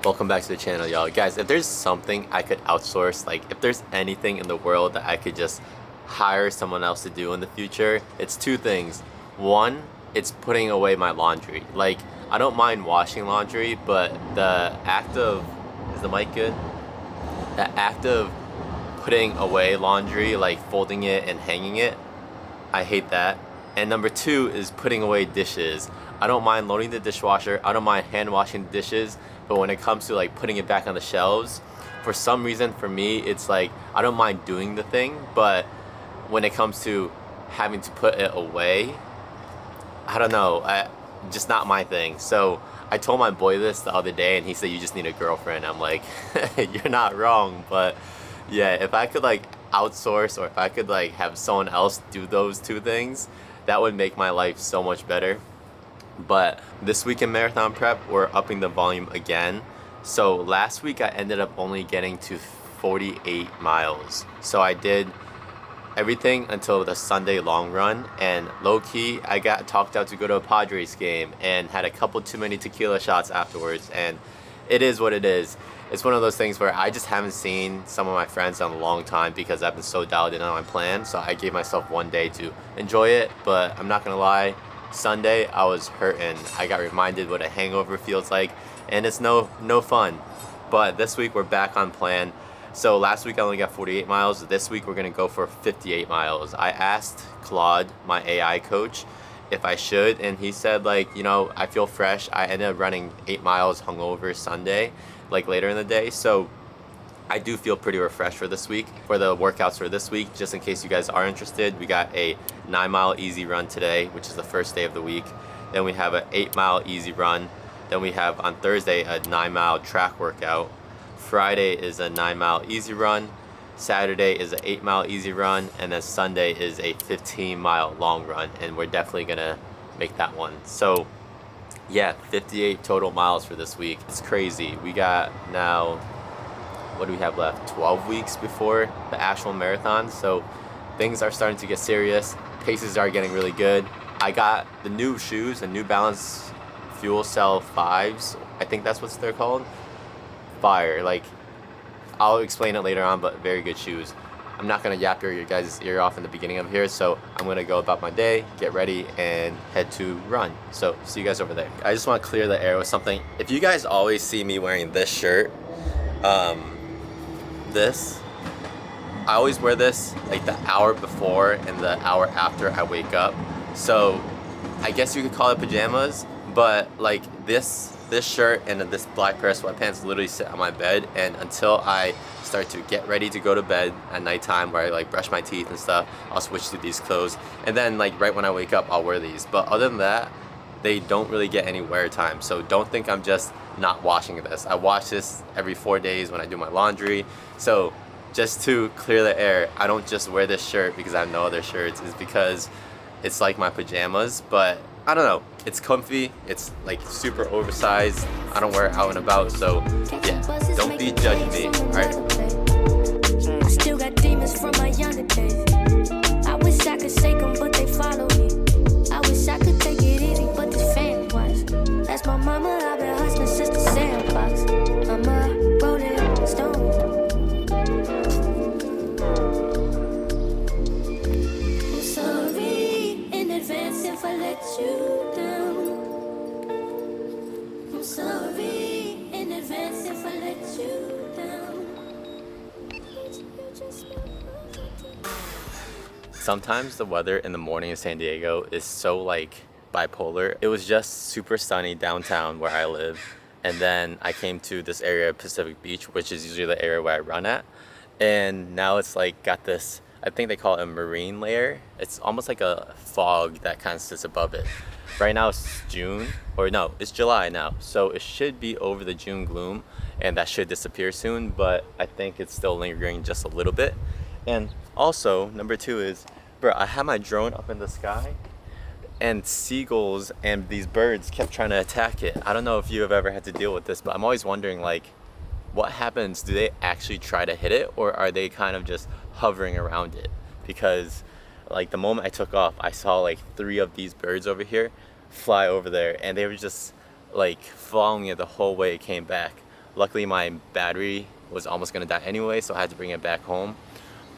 Welcome back to the channel, y'all. Guys, if there's something I could outsource, like if there's anything in the world that I could just hire someone else to do in the future, it's two things. One, it's putting away my laundry. Like, I don't mind washing laundry, but the act of, is the mic good? The act of putting away laundry, like folding it and hanging it, I hate that. And number two is putting away dishes. I don't mind loading the dishwasher, I don't mind hand washing the dishes, but when it comes to like putting it back on the shelves, for some reason for me it's like I don't mind doing the thing, but when it comes to having to put it away, I don't know, just not my thing. So I told my boy this the other day and he said, you just need a girlfriend. I'm like, you're not wrong, but yeah, if I could like outsource, or if I could like have someone else do those two things, that would make my life so much better. But this week in marathon prep, we're upping the volume again. So last week I ended up only getting to 48 miles. So I did everything until the Sunday long run, and low-key I got talked out to go to a Padres game and had a couple too many tequila shots afterwards, and it is what it is. It's one of those things where I just haven't seen some of my friends in a long time because I've been so dialed in on my plan. So I gave myself one day to enjoy it, but I'm not gonna lie, Sunday I was hurting. I got reminded what a hangover feels like, and it's no fun. But this week we're back on plan. So last week I only got 48 miles. This week we're gonna go for 58 miles. I asked Claude, my AI coach, if I should, and he said, like, you know, I feel fresh. I ended up running 8 miles hungover Sunday, like later in the day. So I do feel pretty refreshed for this week, for the workouts for this week. Just in case you guys are interested, we got a 9-mile easy run today, which is the first day of the week. Then we have an 8-mile easy run. Then we have on Thursday a 9-mile track workout. Friday is a 9-mile easy run. Saturday is an 8-mile easy run. And then Sunday is a 15-mile long run. And we're definitely gonna make that one. So yeah, 58 total miles for this week. It's crazy. We got now, what do we have left? 12 weeks before the actual marathon. So things are starting to get serious. Paces are getting really good. I got the new shoes, the New Balance Fuel Cell 5s. I think that's what they're called. Fire. Like, I'll explain it later on, but very good shoes. I'm not gonna yap your guys' ear off in the beginning of here, so I'm gonna go about my day, get ready, and head to run. So see you guys over there. I just want to clear the air with something. If you guys always see me wearing this shirt, I always wear this like the hour before and the hour after I wake up. So I guess you could call it pajamas, but like this shirt and this black pair of sweatpants literally sit on my bed, and until I start to get ready to go to bed at nighttime, where I like brush my teeth and stuff, I'll switch to these clothes, and then like right when I wake up I'll wear these. But other than that, they don't really get any wear time. So don't think I'm just not washing this. I wash this every 4 days when I do my laundry. So just to clear the air, I don't just wear this shirt because I have no other shirts. It's because it's like my pajamas, but I don't know, it's comfy, it's like super oversized, I don't wear it out and about, so yeah, don't be judging me, alright? I still got demons from my younger days. I wish I could shake them, but they follow me. I wish I could take it easy, but this fan was. That's my mama, I've been hustling since the sandbox. I'm a rolling stone. I'm sorry in advance if I let you down. I'm sorry in advance if I let you down. Sometimes the weather in the morning in San Diego is so like bipolar. It was just super sunny downtown where I live, and then I came to this area of Pacific Beach, which is usually the area where I run at, and now it's like got this I think they call it a marine layer. It's almost like a fog that kind of sits above it. Right now it's June, or no, it's July now. So it should be over the June gloom and that should disappear soon, but I think it's still lingering just a little bit. And also, number two is, bro, I had my drone up in the sky and seagulls and these birds kept trying to attack it. I don't know if you have ever had to deal with this, but I'm always wondering, like, what happens? Do they actually try to hit it, or are they kind of just hovering around it? Because like the moment I took off, I saw like 3 of these birds over here fly over there, and they were just like following it the whole way it came back. Luckily my battery was almost gonna die anyway, so I had to bring it back home.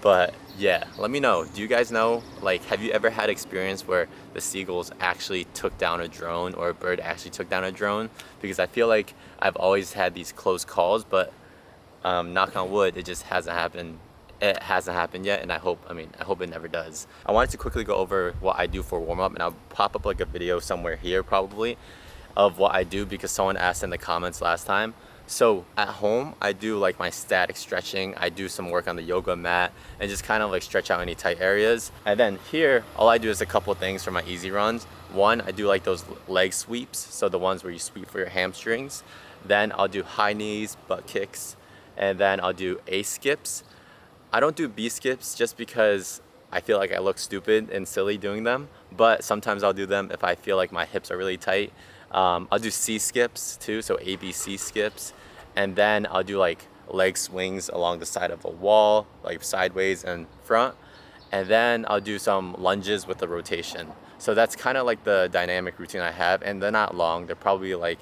But yeah, let me know, do you guys know, like, have you ever had experience where the seagulls actually took down a drone, or a bird actually took down a drone? Because I feel like I've always had these close calls, but knock on wood, it just hasn't happened. It hasn't happened yet, and I hope it never does. I wanted to quickly go over what I do for warm-up, and I'll pop up like a video somewhere here probably of what I do, because someone asked in the comments last time. So at home, I do like my static stretching. I do some work on the yoga mat and just kind of like stretch out any tight areas. And then here, all I do is a couple things for my easy runs. One, I do like those leg sweeps, so the ones where you sweep for your hamstrings. Then I'll do high knees, butt kicks, and then I'll do A skips. I don't do B skips just because I feel like I look stupid and silly doing them, but sometimes I'll do them if I feel like my hips are really tight. I'll do C skips too, so ABC skips, and then I'll do like leg swings along the side of a wall, like sideways and front, and then I'll do some lunges with the rotation. So that's kind of like the dynamic routine I have, and they're not long, they're probably like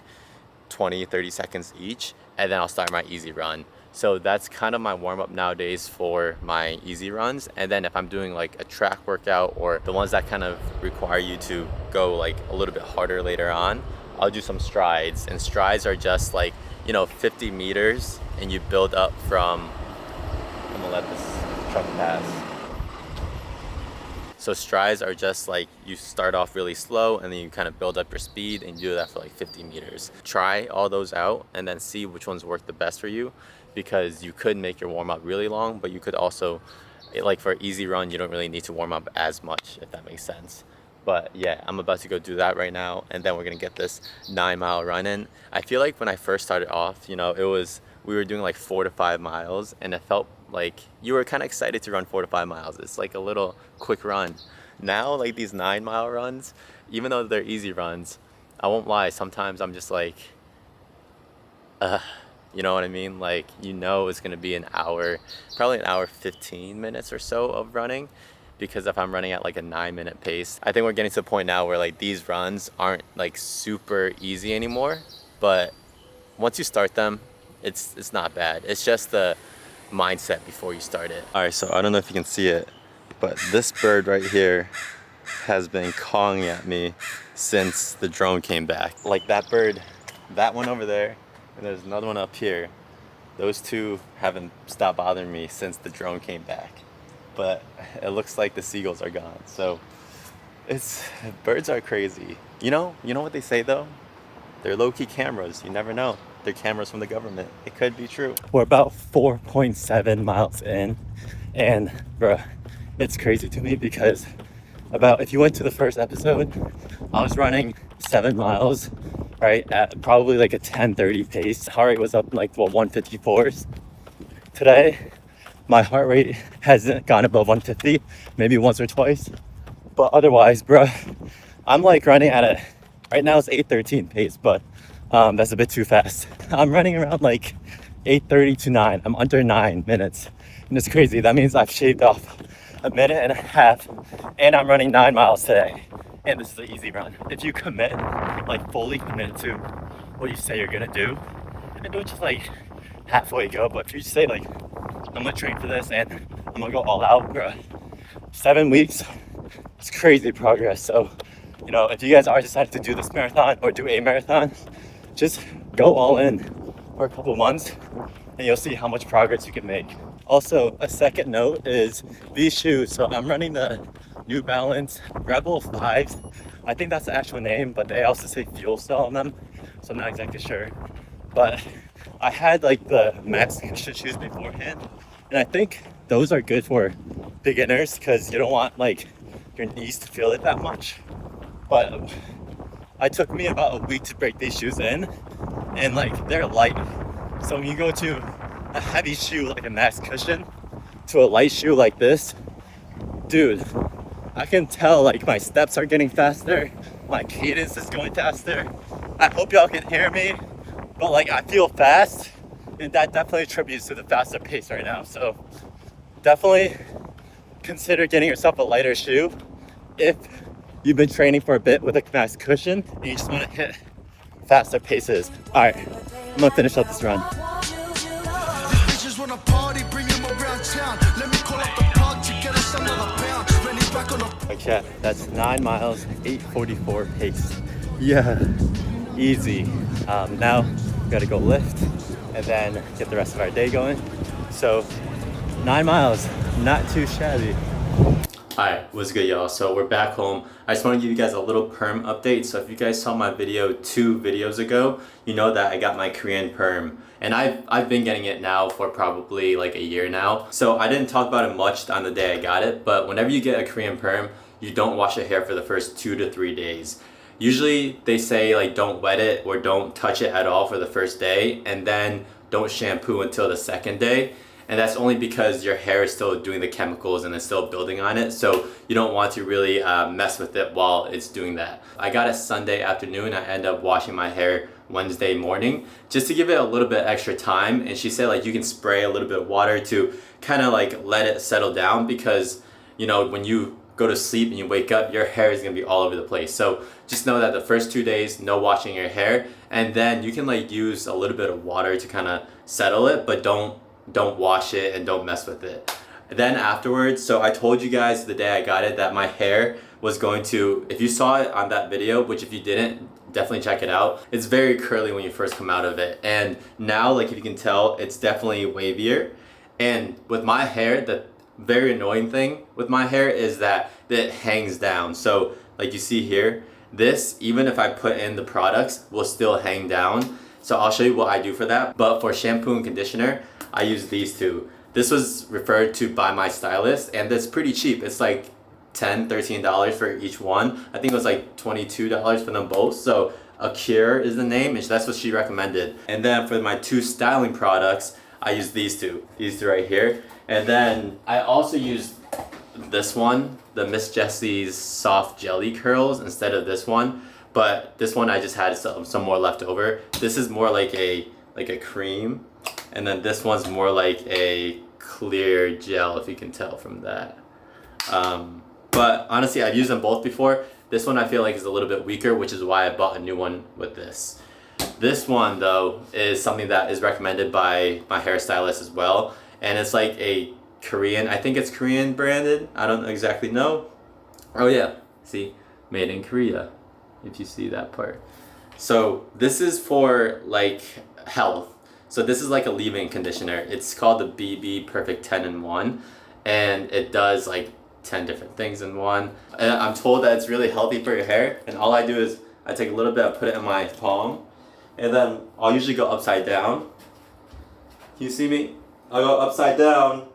20-30 seconds each, and then I'll start my easy run. So that's kind of my warm-up nowadays for my easy runs. And then if I'm doing like a track workout, or the ones that kind of require you to go like a little bit harder later on, I'll do some strides. And strides are just like, 50 meters, and you build up from, I'm gonna let this truck pass. So strides are just like, you start off really slow and then you kind of build up your speed, and you do that for like 50 meters. Try all those out and then see which ones work the best for you, because you could make your warm-up really long, but you could also, like for easy run, you don't really need to warm up as much, if that makes sense. But yeah, I'm about to go do that right now, and then we're gonna get this 9-mile run in. I feel like when I first started off, we were doing like 4 to 5 miles, and it felt like you were kind of excited to run 4 to 5 miles. It's like a little quick run. Now, like these 9-mile runs, even though they're easy runs, I won't lie, sometimes I'm just like, you know what I mean? Like, it's gonna be an hour, probably an hour 15 minutes or so of running, because if I'm running at like a 9-minute pace, I think we're getting to the point now where like these runs aren't like super easy anymore, but once you start them, it's not bad. It's just the mindset before you start it. All right, so I don't know if you can see it, but this bird right here has been cawing at me since the drone came back. Like that bird, that one over there, and there's another one up here. Those two haven't stopped bothering me since the drone came back. But it looks like the seagulls are gone. So birds are crazy. You know what they say though? They're low-key cameras. You never know. They're cameras from the government. It could be true. We're about 4.7 miles in, and bruh, it's crazy to me because if you went to the first episode, I was running 7 miles, right, at probably like a 10:30 pace. Heart rate was up like 154s. Today, my heart rate hasn't gone above 150, maybe once or twice. But otherwise, bro, I'm like running at right now it's 8:13 pace, but that's a bit too fast. I'm running around like 8:30 to 9. I'm under 9 minutes. And it's crazy. That means I've shaved off a minute and a half, and I'm running 9 miles today. And this is an easy run. If you commit, like fully commit to what you say you're gonna do, and don't just like halfway go, but if you say like, I'm gonna train for this and I'm gonna go all out, bro, 7 weeks, it's crazy progress. So, if you guys are decided to do this marathon or do a marathon, just go all in for a couple months and you'll see how much progress you can make. Also, a second note is these shoes. So I'm running the New Balance Rebel 5s. I think that's the actual name, but they also say Fuel Cell on them, so I'm not exactly sure. But I had like the Max shoes beforehand, and I think those are good for beginners because you don't want like your knees to feel it that much. But it took me about a week to break these shoes in, and like they're light. So when you go to a heavy shoe like a Max Cushion to a light shoe like this, dude, I can tell like my steps are getting faster, my cadence is going faster. I hope y'all can hear me, but like I feel fast, and that definitely attributes to the faster pace right now. So definitely consider getting yourself a lighter shoe if you've been training for a bit with a Max Cushion and you just want to hit faster paces. All right, I'm gonna finish up this run. Okay, that's 9 miles, 8:44 pace. Yeah, easy. Now we gotta go lift and then get the rest of our day going. So 9 miles, not too shabby. Alright, what's good y'all? So we're back home. I just want to give you guys a little perm update. So if you guys saw my video 2 videos ago, you know that I got my Korean perm. And I've been getting it now for probably like a year now. So I didn't talk about it much on the day I got it, but whenever you get a Korean perm, you don't wash your hair for the first 2 to 3 days. Usually they say like don't wet it or don't touch it at all for the first day, and then don't shampoo until the second day. And that's only because your hair is still doing the chemicals and it's still building on it. So you don't want to really mess with it while it's doing that. I got it Sunday afternoon. I ended up washing my hair Wednesday morning just to give it a little bit extra time. And she said like you can spray a little bit of water to kind of like let it settle down, because you know when you go to sleep and you wake up, your hair is gonna be all over the place. So just know that the first 2 days, no washing your hair, and then you can like use a little bit of water to kind of settle it, but don't wash it and don't mess with it. Then afterwards, so I told you guys the day I got it that my hair was going to, if you saw it on that video, which if you didn't, definitely check it out. It's very curly when you first come out of it. And now, like if you can tell, it's definitely wavier. And with my hair, the very annoying thing with my hair is that it hangs down. So like you see here, this, even if I put in the products, will still hang down. So I'll show you what I do for that. But for shampoo and conditioner, I use these two. This was referred to by my stylist, and it's pretty cheap. It's like $10, $13 for each one. I think it was like $22 for them both. So Acure is the name, and that's what she recommended. And then for my 2 styling products, I use these two right here. And then I also use this one, the Miss Jessie's Soft Jelly Curls, instead of this one. But this one I just had some more left over. This is more like a cream, and then this one's more like a clear gel, if you can tell from that. But honestly, I've used them both before. This one I feel like is a little bit weaker, which is why I bought a new one with this. This one though is something that is recommended by my hairstylist as well, and it's like a Korean, I think it's Korean branded, I don't exactly know. Oh yeah, see, made in Korea, if you see that part. So this is for like health. So this is like a leave-in conditioner. It's called the BB Perfect 10 in 1, and it does like 10 different things in one. And I'm told that it's really healthy for your hair, and all I do is I take a little bit, I put it in my palm, and then I'll usually go upside down. Can you see me? I'll go upside down,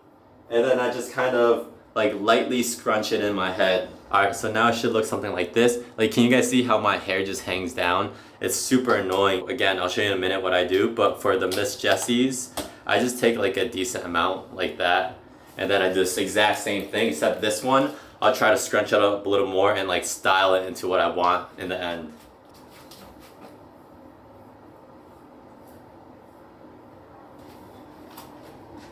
and then I just kind of like lightly scrunch it in my head. Alright, so now it should look something like this. Like, can you guys see how my hair just hangs down? It's super annoying. Again, I'll show you in a minute what I do, but for the Miss Jessie's, I just take like a decent amount like that, and then I do this exact same thing, except this one, I'll try to scrunch it up a little more and like style it into what I want in the end.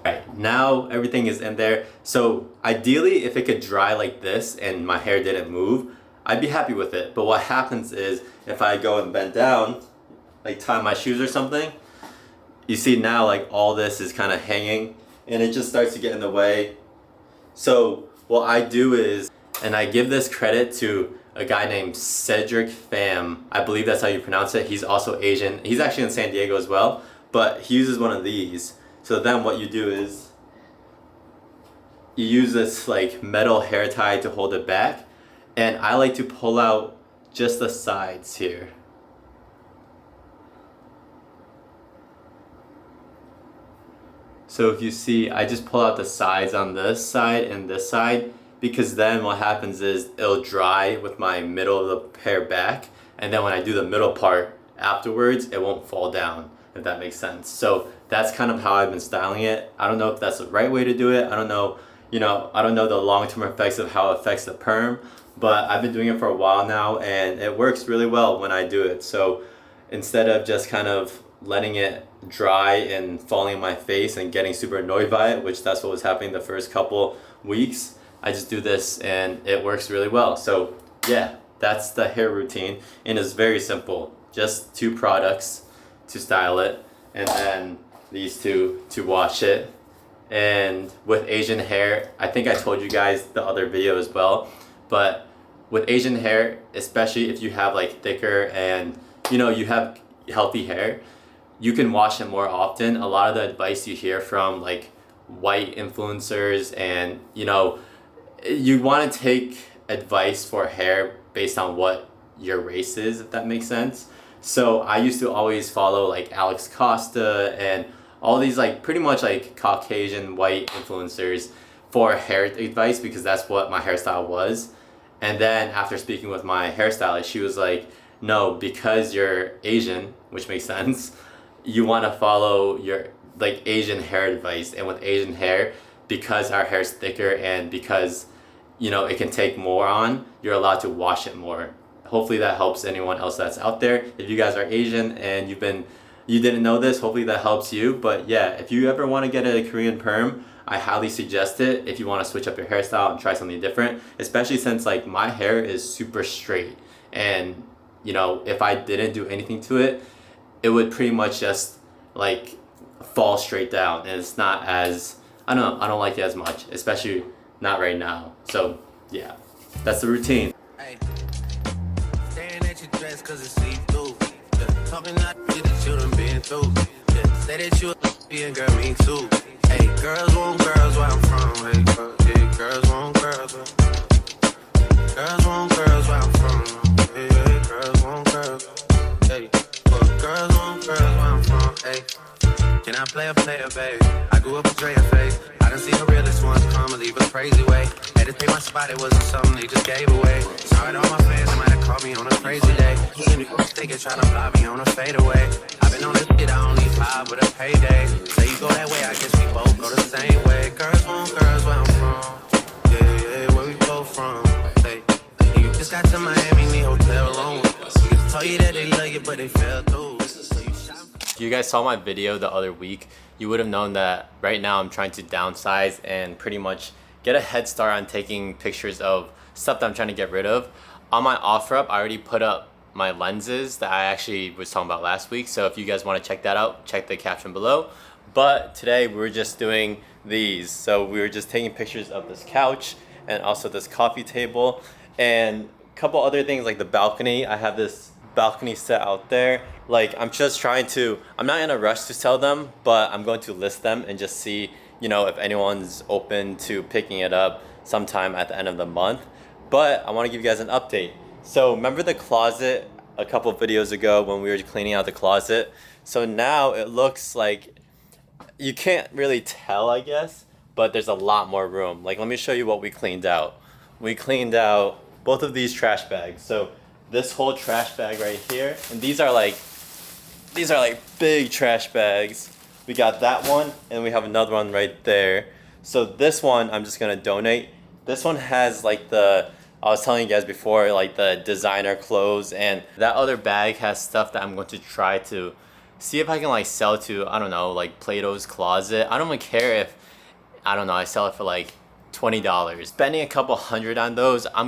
Alright, now everything is in there. So ideally, if it could dry like this and my hair didn't move, I'd be happy with it. But what happens is if I go and bend down, like tie my shoes or something, you see now like all this is kind of hanging and it just starts to get in the way. So what I do is, and I give this credit to a guy named Cedric Pham, I believe that's how you pronounce it. He's also Asian. He's actually in San Diego as well, but he uses one of these. So then what you do is you use this like metal hair tie to hold it back, and I like to pull out just the sides here. So if you see, I just pull out the sides on this side and this side, because then what happens is it'll dry with my middle of the hair back, and then when I do the middle part afterwards, it won't fall down, if that makes sense. So that's kind of how I've been styling it. I don't know if that's the right way to do it. I don't know, I don't know the long-term effects of how it affects the perm, but I've been doing it for a while now and it works really well when I do it. So instead of just kind of letting it dry and falling in my face and getting super annoyed by it, which that's what was happening the first couple weeks, I just do this and it works really well. So yeah, that's the hair routine, and it's very simple. Just 2 products to style it, and then these 2 to wash it. And with Asian hair, I think I told you guys the other video as well, but with Asian hair, especially if you have like thicker and you have healthy hair, you can wash it more often. A lot of the advice you hear from like white influencers, and you want to take advice for hair based on what your race is, if that makes sense. So I used to always follow like Alex Costa and all these like pretty much like Caucasian white influencers for hair advice, because that's what my hairstyle was. And then after speaking with my hairstylist, she was like, no, because you're Asian, which makes sense, you want to follow your like Asian hair advice. And with Asian hair, because our hair is thicker and because it can take more on, you're allowed to wash it more. Hopefully that helps anyone else that's out there. If you guys are Asian and you didn't know this, hopefully that helps you. But yeah, if you ever want to get a Korean perm, I highly suggest it if you want to switch up your hairstyle and try something different, especially since like my hair is super straight, and if I didn't do anything to it, it would pretty much just like fall straight down, and it's not as, I don't like it as much, especially not right now. So yeah, that's the routine. Hey, staring at your dress cause it's see-through. Yeah, talking that shit that you done been through. Yeah, say that you a and girl, me too. Hey, girls want girls where I'm from. Hey, yeah, girls want girls where I'm from. Hey, girls want girls. Hey, girls want girls where I'm from. Hey, can I play a player, baby? I grew up with Dre face. I done seen the realest ones come and leave a crazy way. Had to pay my spot, it wasn't something they just gave away. Sorry to all my fans, they might have called me on a crazy day. He in the stick and tryna fly me on a fadeaway. I've been on this shit, I only 5 with a payday. Say you go that way, I guess we both go the same way. Girls want girls where I'm from. Yeah, where we both from. Hey, you just got to Miami, need hotel room. Niggas told you that they love you, but they fell through. If you guys saw my video the other week, you would have known that right now I'm trying to downsize and pretty much get a head start on taking pictures of stuff that I'm trying to get rid of. On my offer up, I already put up my lenses that I actually was talking about last week. So if you guys want to check that out, check the caption below. But today we're just doing these. So we were just taking pictures of this couch and also this coffee table and a couple other things like the balcony. I have this balcony set out there. Like I'm not in a rush to sell them, but I'm going to list them and just see, if anyone's open to picking it up sometime at the end of the month. But I want to give you guys an update. So remember the closet a couple videos ago when we were cleaning out the closet? So now it looks like, you can't really tell, I guess, but there's a lot more room. Like let me show you what we cleaned out. We cleaned out both of these trash bags. So this whole trash bag right here, and these are like big trash bags. We got that one and we have another one right there. So this one I'm just gonna donate. This one has like I was telling you guys before, like the designer clothes, and that other bag has stuff that I'm going to try to see if I can like sell to, I don't know, like Plato's Closet. I don't even care if, I sell it for like $20. Spending a couple $100 on those, I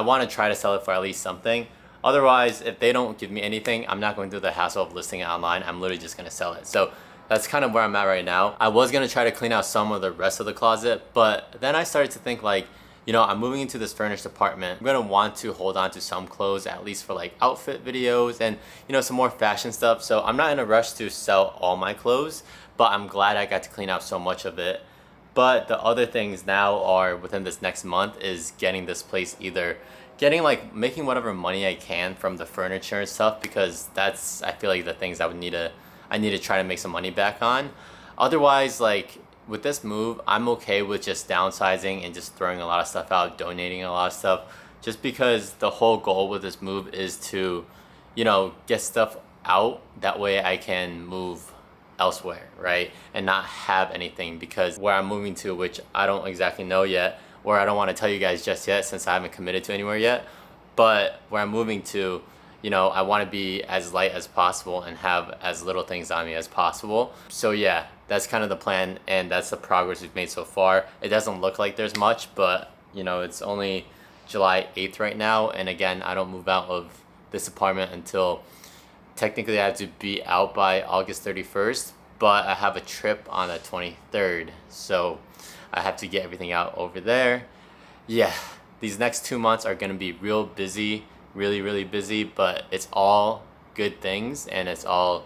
want to try to sell it for at least something. Otherwise, if they don't give me anything, I'm not going through the hassle of listing it online. I'm literally just going to sell it. So that's kind of where I'm at right now. I was going to try to clean out some of the rest of the closet, but then I started to think like, I'm moving into this furnished apartment. I'm going to want to hold on to some clothes, at least for like outfit videos and, some more fashion stuff. So I'm not in a rush to sell all my clothes, but I'm glad I got to clean out so much of it. But the other things now are within this next month is getting this place, either making whatever money I can from the furniture and stuff, because that's, I feel like the things I need to try to make some money back on. Otherwise, like with this move, I'm okay with just downsizing and just throwing a lot of stuff out, donating a lot of stuff, just because the whole goal with this move is to, you know, get stuff out. That way I can move elsewhere, right? And not have anything, because where I'm moving to, which I don't exactly know yet, where I don't want to tell you guys just yet since I haven't committed to anywhere yet, but where I'm moving to, you know, I want to be as light as possible and have as little things on me as possible. So yeah, that's kind of the plan, and that's the progress we've made so far. It doesn't look like there's much, but you know, it's only July 8th right now, and again, I don't move out of this apartment until technically I have to be out by August 31st, but I have a trip on the 23rd, so I have to get everything out over there. Yeah, these next 2 months are gonna be real busy, really busy, but it's all good things, and it's all,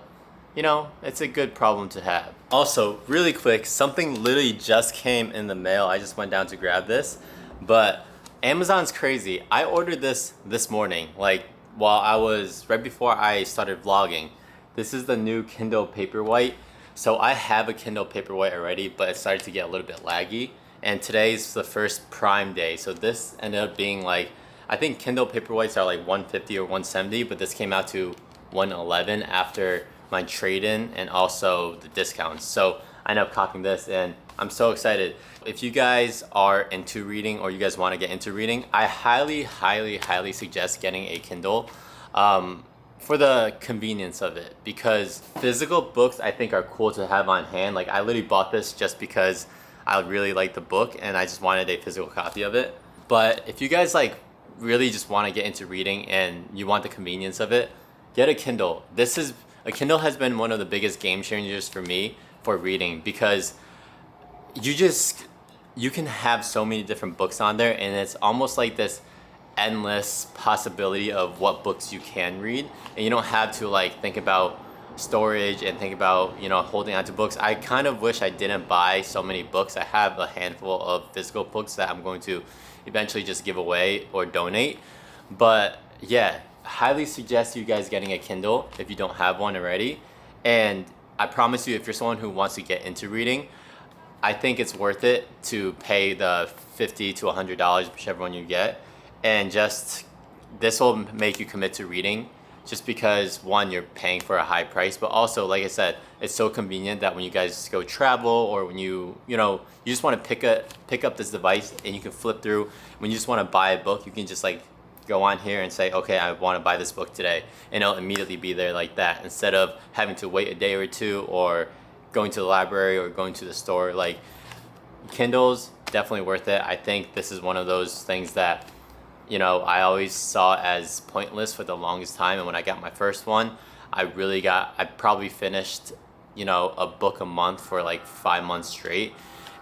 you know, it's a good problem to have. Also, really quick, something literally just came in the mail. I just went down to grab this, but Amazon's crazy. I ordered this morning, like while I was, right before I started vlogging. This is the new Kindle Paperwhite. So I have a Kindle Paperwhite already, but it started to get a little bit laggy. And today's the first Prime Day. So this ended up being like, I think Kindle Paperwhites are like 150 or 170, but this came out to 111 after my trade-in and also the discounts. So I ended up copying this, and I'm so excited. If you guys are into reading, or you guys want to get into reading, I highly suggest getting a Kindle for the convenience of it, because physical books I think are cool to have on hand. Like I literally bought this just because I really like the book and I just wanted a physical copy of it. But if you guys like really just want to get into reading and you want the convenience of it, get a Kindle. A Kindle has been one of the biggest game changers for me for reading, because you can have so many different books on there, and it's almost like this endless possibility of what books you can read, and you don't have to like think about storage and think about, you know, holding on to books. I kind of wish I didn't buy so many books. I have a handful of physical books that I'm going to eventually just give away or donate. But yeah, highly suggest you guys getting a Kindle if you don't have one already. And I promise you, if you're someone who wants to get into reading, I think it's worth it to pay the $50 to $100, whichever one you get. And just, this will make you commit to reading, just because one, you're paying for a high price, but also, like I said, it's so convenient that when you guys go travel, or when you just want to pick up this device and you can flip through. When you just want to buy a book, you can just like go on here and say, okay, I want to buy this book today, and it'll immediately be there like that, instead of having to wait a day or two, or going to the library or going to the store. Like, Kindle's definitely worth it. I think this is one of those things that, you know, I always saw as pointless for the longest time, and when I got my first one, I probably finished, you know, a book a month for like 5 months straight.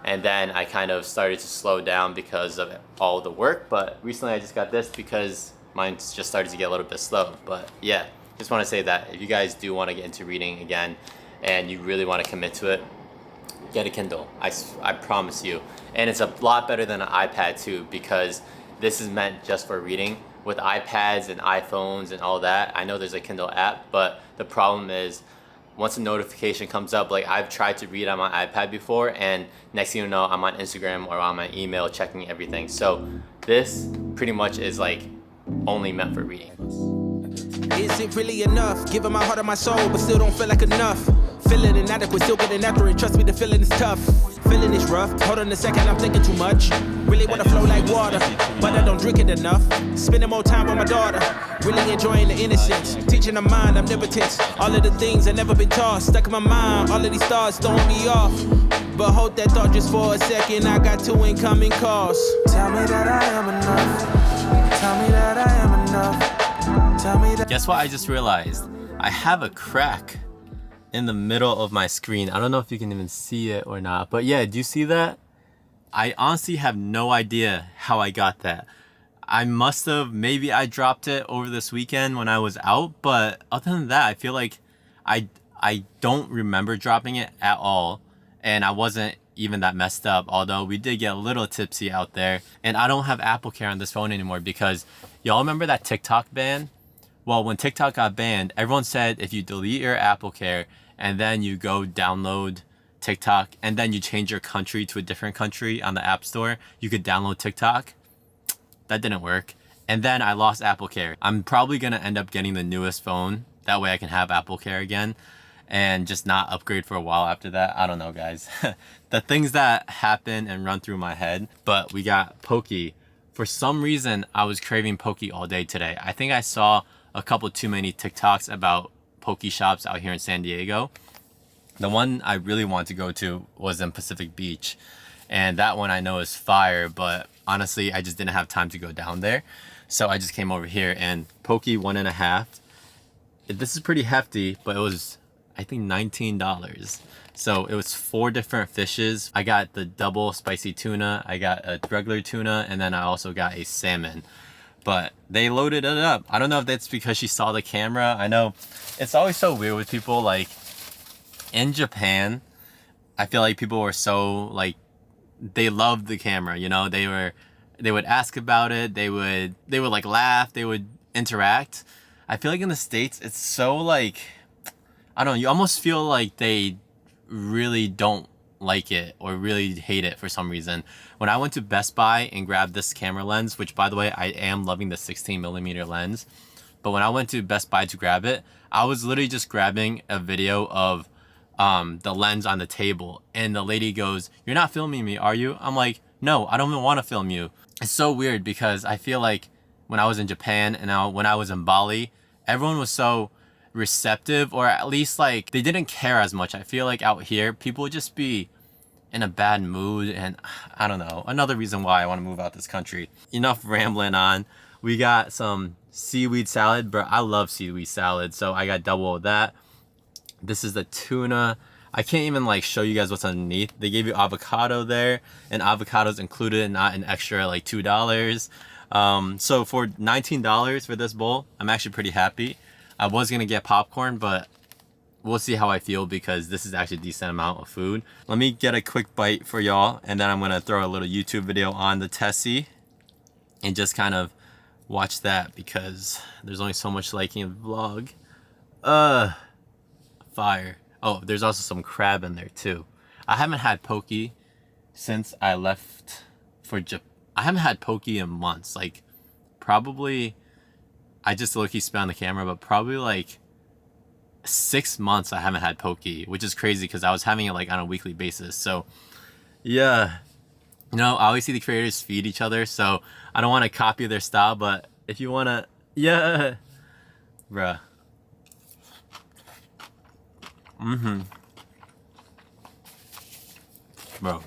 And then I kind of started to slow down because of all the work, but recently I just got this because mine just started to get a little bit slow. But yeah, just want to say that if you guys do want to get into reading again and you really want to commit to it, get a Kindle. I promise you. And it's a lot better than an iPad too, because this is meant just for reading. With iPads and iPhones and all that, I know there's a Kindle app, but the problem is, once a notification comes up, like I've tried to read on my iPad before, and next thing you know, I'm on Instagram or on my email checking everything. So this pretty much is like only meant for reading. Is it really enough? Giving my heart and my soul, but still don't feel like enough. Feeling inadequate, still getting after it. Trust me, the feeling is tough. Feeling is rough. Hold on a second, I'm thinking too much. Really wanna flow like water, but I don't drink it enough. Spending more time with my daughter. Really enjoying the innocence. Teaching her mind, I'm omnipotence. All of the things I've never been taught. Stuck in my mind, all of these thoughts throwing me off. But hold that thought just for a second. I got 2 incoming calls. Tell me that I am enough. Tell me that I am enough. Tell me that. Guess what I just realized? I have a crack in the middle of my screen. I don't know if you can even see it or not, but yeah, do you see that? I honestly have no idea how I got that. I must have, maybe I dropped it over this weekend when I was out, but other than that, I feel like I don't remember dropping it at all, and I wasn't even that messed up, although we did get a little tipsy out there. And I don't have Apple Care on this phone anymore, because y'all remember that TikTok ban? Well, when TikTok got banned, everyone said if you delete your Apple Care and then you go download TikTok and then you change your country to a different country on the App Store, you could download TikTok. That didn't work. And then I lost Apple Care. I'm probably gonna end up getting the newest phone. That way I can have Apple Care again and just not upgrade for a while after that. I don't know, guys. The things that happen and run through my head. But we got Pokey. For some reason, I was craving Pokey all day today. I think I saw a couple too many TikToks about Pokey shops out here in San Diego. The one I really wanted to go to was in Pacific Beach. And that one I know is fire, but honestly, I just didn't have time to go down there. So I just came over here and Pokey 1.5. This is pretty hefty, but it was, I think, $19. So it was 4 different fishes. I got the double spicy tuna, I got a regular tuna, and then I also got a salmon. But they loaded it up. I don't know if that's because she saw the camera. I know it's always so weird with people. Like in Japan, I feel like people were so like, they loved the camera, you know. They would ask about it, they would like laugh, they would interact. I feel like in the States it's so like, I don't know, you almost feel like they really don't like it or really hate it for some reason. When I went to Best Buy and grabbed this camera lens, which by the way, I am loving the 16mm lens, but when I went to Best Buy to grab it, I was literally just grabbing a video of the lens on the table, and the lady goes, "You're not filming me, are you?" I'm like, "No, I don't even want to film you." It's so weird because I feel like when I was in Japan and now when I was in Bali, everyone was so receptive, or at least like they didn't care as much. I feel like out here people would just be in a bad mood, and I don't know, another reason why I want to move out this country. Enough rambling on. We got some seaweed salad, but I love seaweed salad, so I got double of that. This is the tuna. I can't even like show you guys what's underneath. They gave you avocado there, and avocado's included, not an extra like $2. So for $19 for this bowl, I'm actually pretty happy. I was gonna get popcorn, but we'll see how I feel because this is actually a decent amount of food. Let me get a quick bite for y'all, and then I'm gonna throw a little YouTube video on the Tessie and just kind of watch that because there's only so much liking in the vlog. Fire. Oh, there's also some crab in there too. I haven't had Pokey since I left for Japan. I haven't had Pokey in months. Like probably, I just low-key spit on the camera, but probably like 6 months I haven't had Pokey, which is crazy because I was having it like on a weekly basis. So yeah, you know, I always see the creators feed each other, so I don't want to copy their style, but if you want to, yeah, bruh. Bro,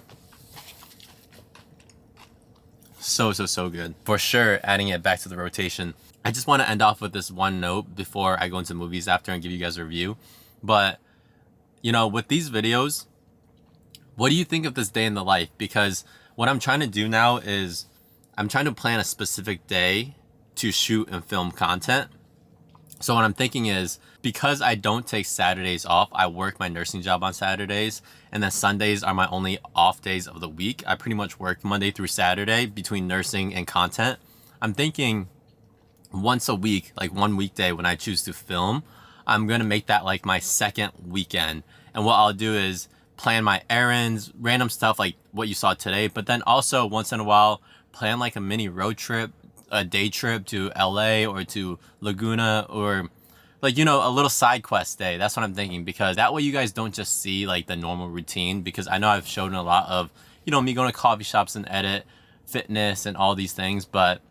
so good. For sure, adding it back to the rotation. I just want to end off with this one note before I go into movies after and give you guys a review. But, you know, with these videos, what do you think of this day in the life? Because what I'm trying to do now is I'm trying to plan a specific day to shoot and film content. So what I'm thinking is, because I don't take Saturdays off, I work my nursing job on Saturdays, and then Sundays are my only off days of the week. I pretty much work Monday through Saturday between nursing and content. I'm thinking once a week, like one weekday when I choose to film, I'm gonna make that like my second weekend. And what I'll do is plan my errands, random stuff like what you saw today, but then also once in a while, plan like a mini road trip, a day trip to LA or to Laguna, or like, you know, a little side quest day. That's what I'm thinking, because that way you guys don't just see like the normal routine, because I know I've shown a lot of, you know, me going to coffee shops and edit, fitness and all these things, but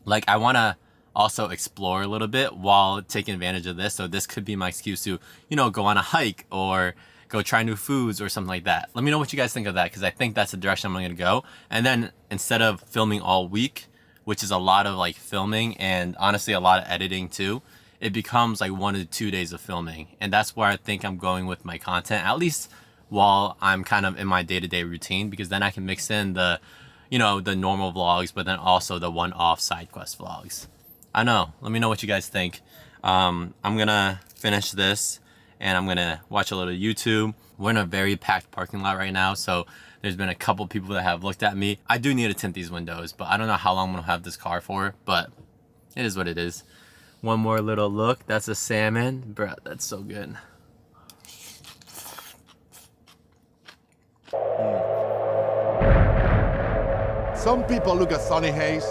like I want to also explore a little bit while taking advantage of this. So this could be my excuse to, you know, go on a hike or go try new foods or something like that. Let me know what you guys think of that, because I think that's the direction I'm going to go. And then instead of filming all week, which is a lot of like filming and honestly a lot of editing too, it becomes like 1 to 2 days of filming. And that's where I think I'm going with my content, at least while I'm kind of in my day-to-day routine, because then I can mix in the, you know, the normal vlogs, but then also the one-off side quest vlogs. I know, let me know what you guys think. I'm gonna finish this and I'm gonna watch a little YouTube. We're in a very packed parking lot right now, so there's been a couple people that have looked at me. I do need to tint these windows, but I don't know how long I'm gonna have this car for, but it is what it is. One more little look. That's a salmon. Bruh, that's so good. Some people look at Sonny Hayes.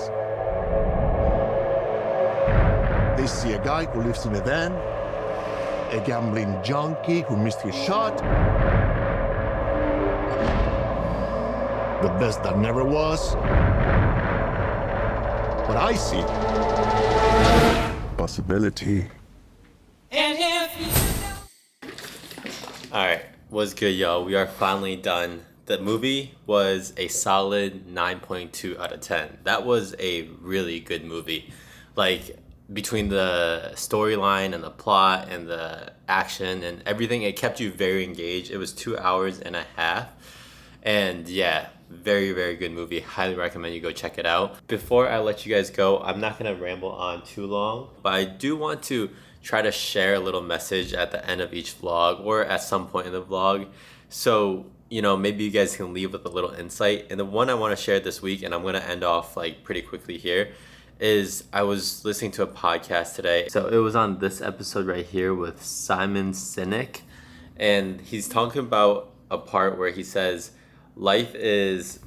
They see a guy who lives in a van, a gambling junkie who missed his shot, the best that never was. But I see possibility. Alright, what's good, y'all? We are finally done. The movie was a solid 9.2 out of 10. That was a really good movie. Like, between the storyline and the plot and the action and everything, it kept you very engaged. It was 2 hours and a half. And yeah, very, very good movie. Highly recommend you go check it out. Before I let you guys go, I'm not going to ramble on too long, but I do want to try to share a little message at the end of each vlog or at some point in the vlog. So, you know, maybe you guys can leave with a little insight. And the one I want to share this week, and I'm going to end off like pretty quickly here, is I was listening to a podcast today. So it was on this episode right here with Simon Sinek. And he's talking about a part where he says, life is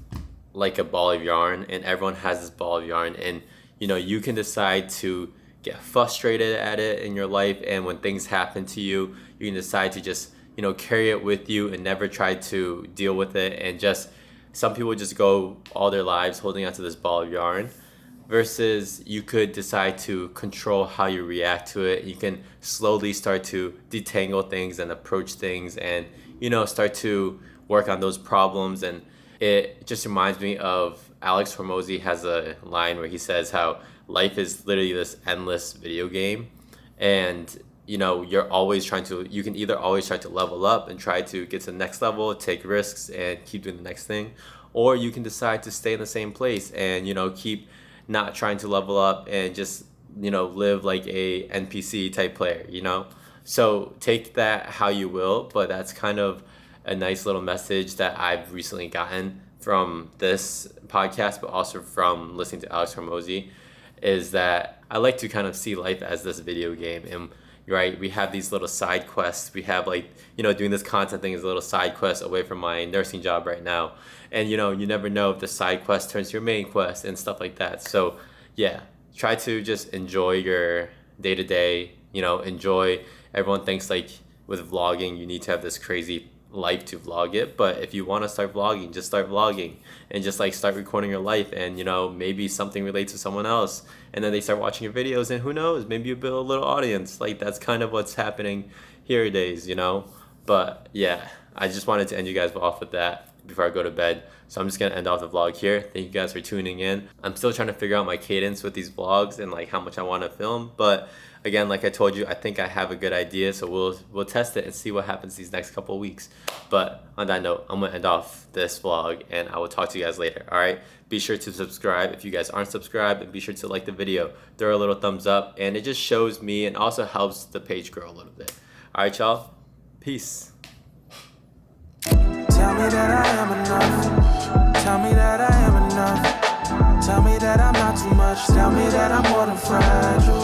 like a ball of yarn and everyone has this ball of yarn. And, you know, you can decide to get frustrated at it in your life. And when things happen to you, you can decide to just, you know, carry it with you and never try to deal with it. And just, some people just go all their lives holding onto this ball of yarn, versus you could decide to control how you react to it. You can slowly start to detangle things and approach things and, you know, start to work on those problems. And it just reminds me of Alex Hormozy has a line where he says how life is literally this endless video game. And, you know, you can either always try to level up and try to get to the next level, take risks and keep doing the next thing, or you can decide to stay in the same place and, you know, keep not trying to level up and just, you know, live like a NPC type player, you know? So take that how you will, but that's kind of a nice little message that I've recently gotten from this podcast, but also from listening to Alex Hormozy, is that I like to kind of see life as this video game. And right, we have these little side quests. We have like, you know, doing this content thing is a little side quest away from my nursing job right now. And, you know, you never know if the side quest turns to your main quest and stuff like that. So yeah, try to just enjoy your day to day, you know, enjoy. Everyone thinks like with vlogging, you need to have this crazy life to vlog it. But if you want to start vlogging, just start vlogging and just like start recording your life. And, you know, maybe something relates to someone else and then they start watching your videos and who knows, maybe you build a little audience. Like that's kind of what's happening here nowadays, you know? But yeah, I just wanted to end you guys off with that before I go to bed. So I'm just going to end off the vlog here. Thank you guys for tuning in. I'm still trying to figure out my cadence with these vlogs and like how much I want to film. But again, like I told you, I think I have a good idea. So we'll test it and see what happens these next couple of weeks. But on that note, I'm going to end off this vlog and I will talk to you guys later. All right. Be sure to subscribe if you guys aren't subscribed, and be sure to like the video. Throw a little thumbs up and it just shows me and also helps the page grow a little bit. All right, y'all. Peace. Tell me that I am enough. Tell me that I am enough. Tell me that I'm not too much. Tell me that I'm more than fragile.